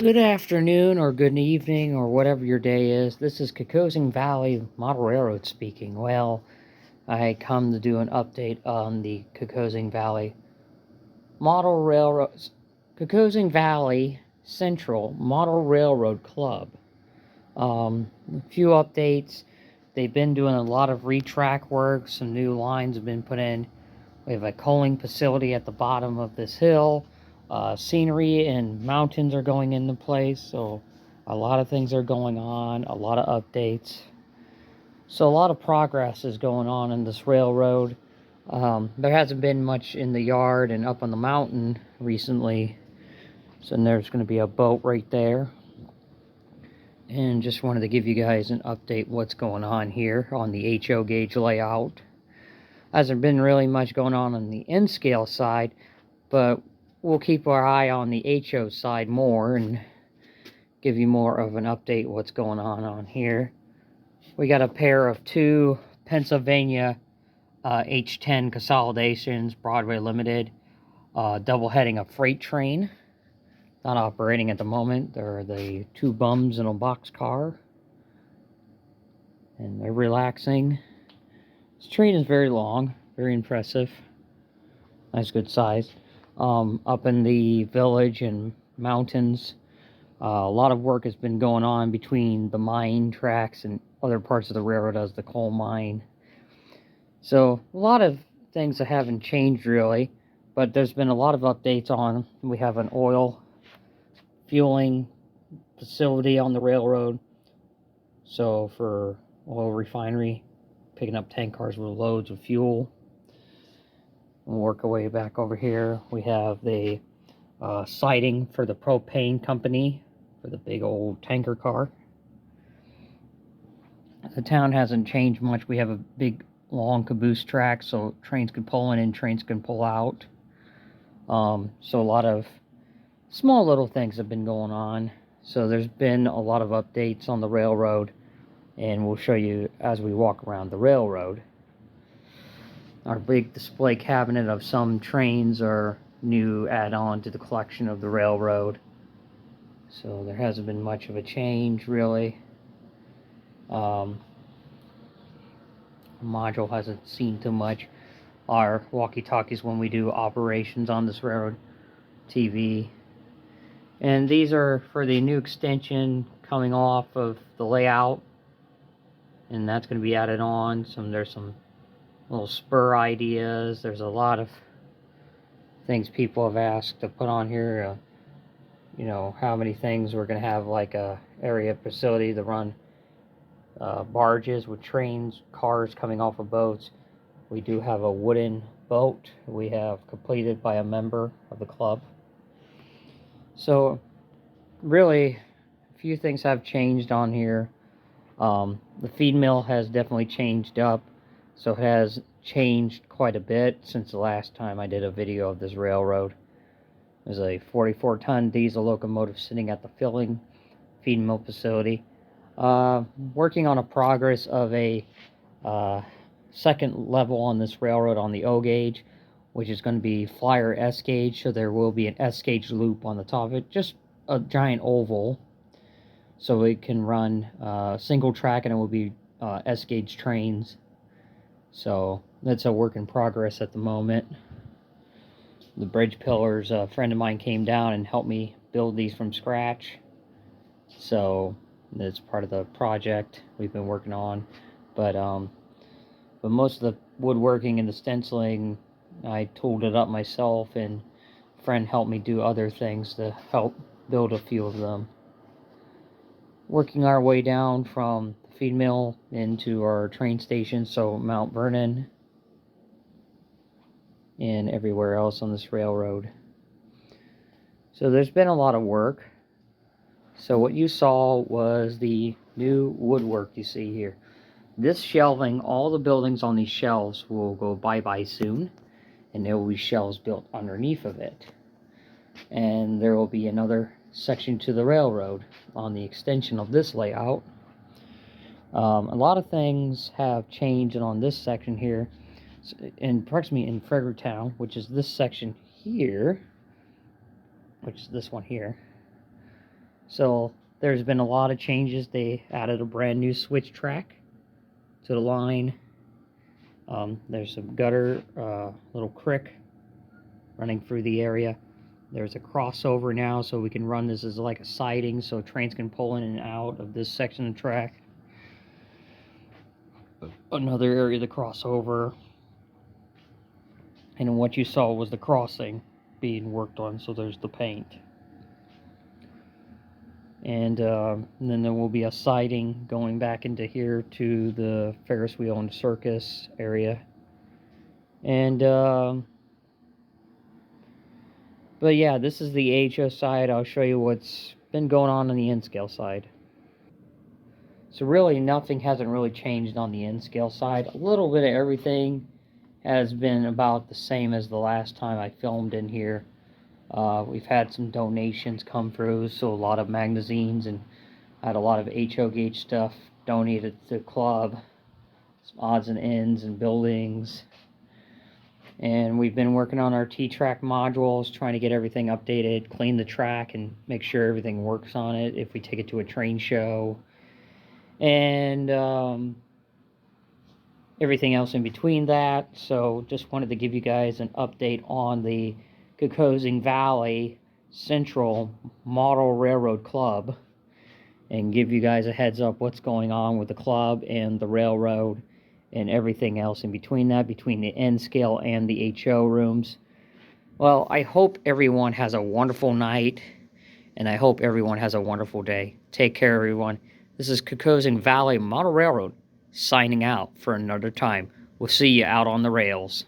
Good afternoon, or good evening, or whatever your day is. This is Kokosing Valley Model Railroad speaking. Well, I come to do an update on the Kokosing Valley Model Railroad, Kokosing Valley Central Model Railroad Club. A few updates. They've been doing a lot of retrack work. Some new lines have been put in. We have a coaling facility at the bottom of this hill. Scenery and mountains are going into place, so a lot of things are going on, a lot of updates. So a lot of progress is going on in this railroad. There hasn't been much in the yard and up on the mountain recently, so there's going to be a boat right there. And just wanted to give you guys an update what's going on here on the HO gauge layout. Hasn't been really much going on the N-scale side, but we'll keep our eye on the HO side more and give you more of an update what's going on here. We got a pair of two Pennsylvania H10 consolidations, Broadway Limited, double heading a freight train. Not operating at the moment. They're the two bums in a boxcar, and they're relaxing. This train is very long, very impressive. Nice, good size. Up in the village and mountains, a lot of work has been going on between the mine tracks and other parts of the railroad as the coal mine. So a lot of things that haven't changed really, but there's been a lot of updates on. We have an oil fueling facility on the railroad, so for oil refinery, picking up tank cars with loads of fuel. We'll work our way back over here. We have the siding for the propane company for the big old tanker car. The town hasn't changed much. We have a big long caboose track, so trains can pull in and trains can pull out. So a lot of small little things have been going on. So there's been a lot of updates on the railroad, and we'll show you as we walk around the railroad. Our big display cabinet of some trains are new add-on to the collection of the railroad. So there hasn't been much of a change really. Module hasn't seen too much. Our walkie-talkies when we do operations on this railroad, TV. And these are for the new extension coming off of the layout, and that's going to be added on. There's some little spur ideas. There's a lot of things people have asked to put on here. You know, how many things we're going to have, like a area facility to run barges with trains, cars coming off of boats. We do have a wooden boat we have completed by a member of the club. So really a few things have changed on here. The feed mill has definitely changed up, so it has changed quite a bit since the last time I did a video of this railroad. There's a 44-ton diesel locomotive sitting at the filling feed mill facility. Working on a progress of a second level on this railroad on the O gauge, which is going to be flyer S gauge, so there will be an S gauge loop on the top of it, just a giant oval, so it can run single track, and it will be S gauge trains. So that's a work in progress at the moment. The bridge pillars, a friend of mine came down and helped me build these from scratch, so that's part of the project we've been working on. But most of the woodworking and the stenciling, I tooled it up myself, and a friend helped me do other things to help build a few of them. Working our way down from the feed mill into our train station, so Mount Vernon and everywhere else on this railroad. So there's been a lot of work. So what you saw was the new woodwork you see here. This shelving, all the buildings on these shelves will go bye-bye soon, and there will be shelves built underneath of it. And there will be another section to the railroad on the extension of this layout. A lot of things have changed on this section here, approximately in Fredericktown, which is this section here, which is this one here. So there's been a lot of changes. They added a brand new switch track to the line. There's some gutter, little creek running through the area. There's a crossover now, so we can run this as like a siding, so trains can pull in and out of this section of track. Another area to cross over. And what you saw was the crossing being worked on, so there's the paint. And then there will be a siding going back into here to the Ferris wheel and circus area. And but yeah, this is the HO side. I'll show you what's been going on the N-scale side. So really nothing hasn't really changed on the N-scale side. A little bit of everything has been about the same as the last time I filmed in here. We've had some donations come through, so a lot of magazines, and I had a lot of HO gauge stuff donated to the club, some odds and ends and buildings. And we've been working on our T-track modules, trying to get everything updated, clean the track, and make sure everything works on it if we take it to a train show. And everything else in between that. So just wanted to give you guys an update on the Kokosing Valley Central Model Railroad Club and give you guys a heads up what's going on with the club and the railroad and everything else in between that, between the N-scale and the HO rooms. Well, I hope everyone has a wonderful night, and I hope everyone has a wonderful day. Take care, everyone. This is Kokosing Valley Model Railroad signing out for another time. We'll see you out on the rails.